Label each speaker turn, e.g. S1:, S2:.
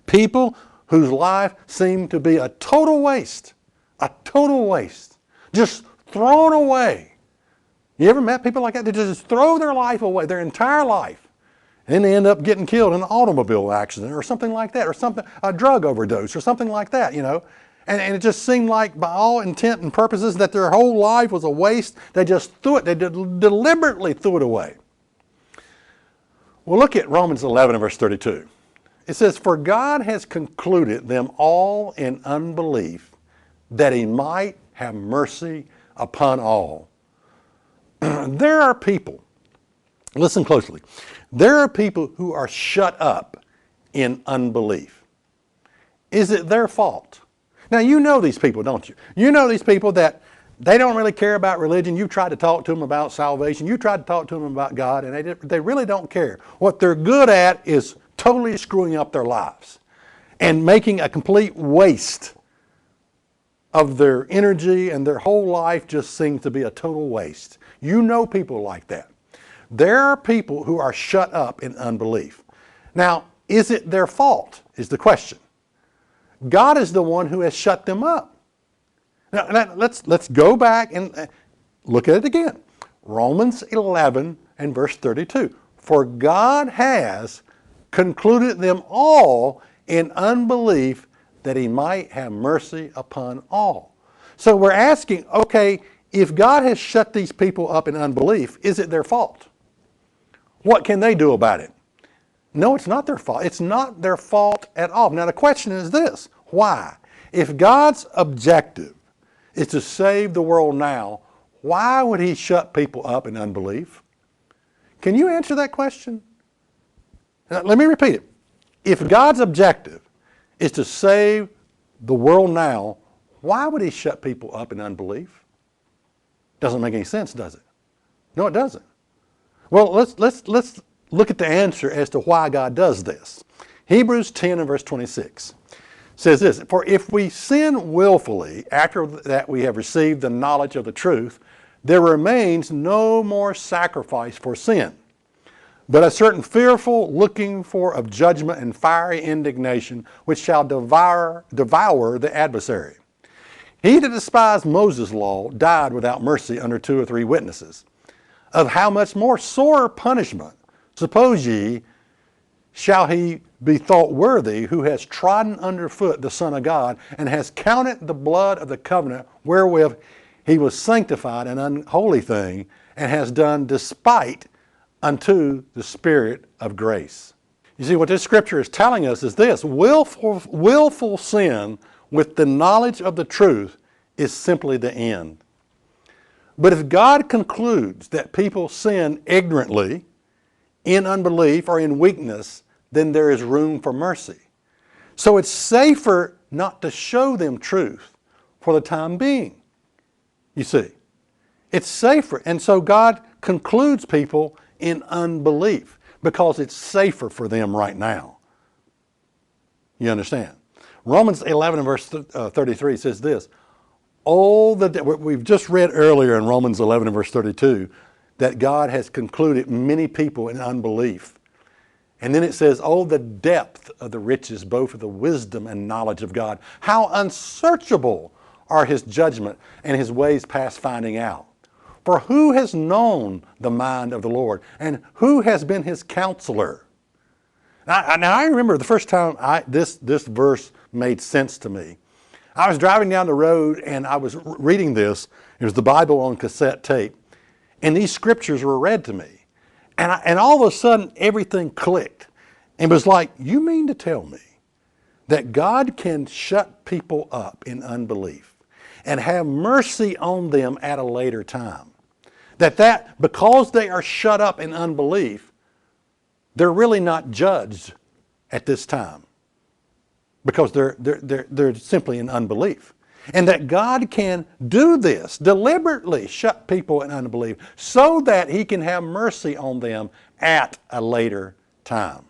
S1: People whose life seemed to be a total waste, just thrown away. You ever met people like that? They just throw their life away, their entire life, and then they end up getting killed in an automobile accident or something like that, or something, a drug overdose or something like that, you know. And it just seemed like, by all intent and purposes, that their whole life was a waste. They just threw it, they deliberately threw it away. Well, look at Romans 11 and verse 32. It says, "For God has concluded them all in unbelief, that he might have mercy upon all." There are people, listen closely, there are people who are shut up in unbelief. Is it their fault? Now, you know these people, don't you? You know these people that they don't really care about religion. You tried to talk to them about salvation. You tried to talk to them about God, and they really don't care. What they're good at is totally screwing up their lives and making a complete waste of their energy, and their whole life just seems to be a total waste. You know people like that. There are people who are shut up in unbelief. Now, is it their fault, is the question. God is the one who has shut them up. Now let's go back and look at it again. Romans 11 and verse 32. "For God has concluded them all in unbelief, that he might have mercy upon all." So we're asking, okay, if God has shut these people up in unbelief, is it their fault? What can they do about it? No, it's not their fault. It's not their fault at all. Now the question is this: why? If God's objective is to save the world now, why would he shut people up in unbelief? Can you answer that question? Now, let me repeat it. If God's objective is to save the world now, why would he shut people up in unbelief? Doesn't make any sense, does it? No, it doesn't. Well, let's look at the answer as to why God does this. Hebrews 10 and verse 26 says this: "For if we sin willfully after that we have received the knowledge of the truth, there remains no more sacrifice for sin, but a certain fearful looking for of judgment and fiery indignation, which shall devour the adversary. He that despised Moses' law died without mercy under 2 or 3 witnesses. Of how much more sore punishment, suppose ye, shall he be thought worthy, who has trodden underfoot the Son of God, and has counted the blood of the covenant wherewith he was sanctified an unholy thing, and has done despite unto the Spirit of grace." You see, what this scripture is telling us is this: willful sin with the knowledge of the truth is simply the end. But if God concludes that people sin ignorantly, in unbelief, or in weakness, then there is room for mercy. So it's safer not to show them truth for the time being. You see, it's safer. And so God concludes people in unbelief because it's safer for them right now. You understand? Romans 11 and verse 33 says this: we've just read earlier in Romans 11 and verse 32 that God has concluded many people in unbelief. And then it says, "Oh, the depth of the riches, both of the wisdom and knowledge of God. How unsearchable are his judgment and his ways past finding out. For who has known the mind of the Lord, and who has been his counselor?" Now I remember the first time this verse made sense to me. I was driving down the road and I was reading this. It was the Bible on cassette tape. And these scriptures were read to me. And all of a sudden, everything clicked. And it was like, you mean to tell me that God can shut people up in unbelief and have mercy on them at a later time? That because they are shut up in unbelief, they're really not judged at this time because they're simply in unbelief. And that God can do this, deliberately shut people in unbelief, so that he can have mercy on them at a later time.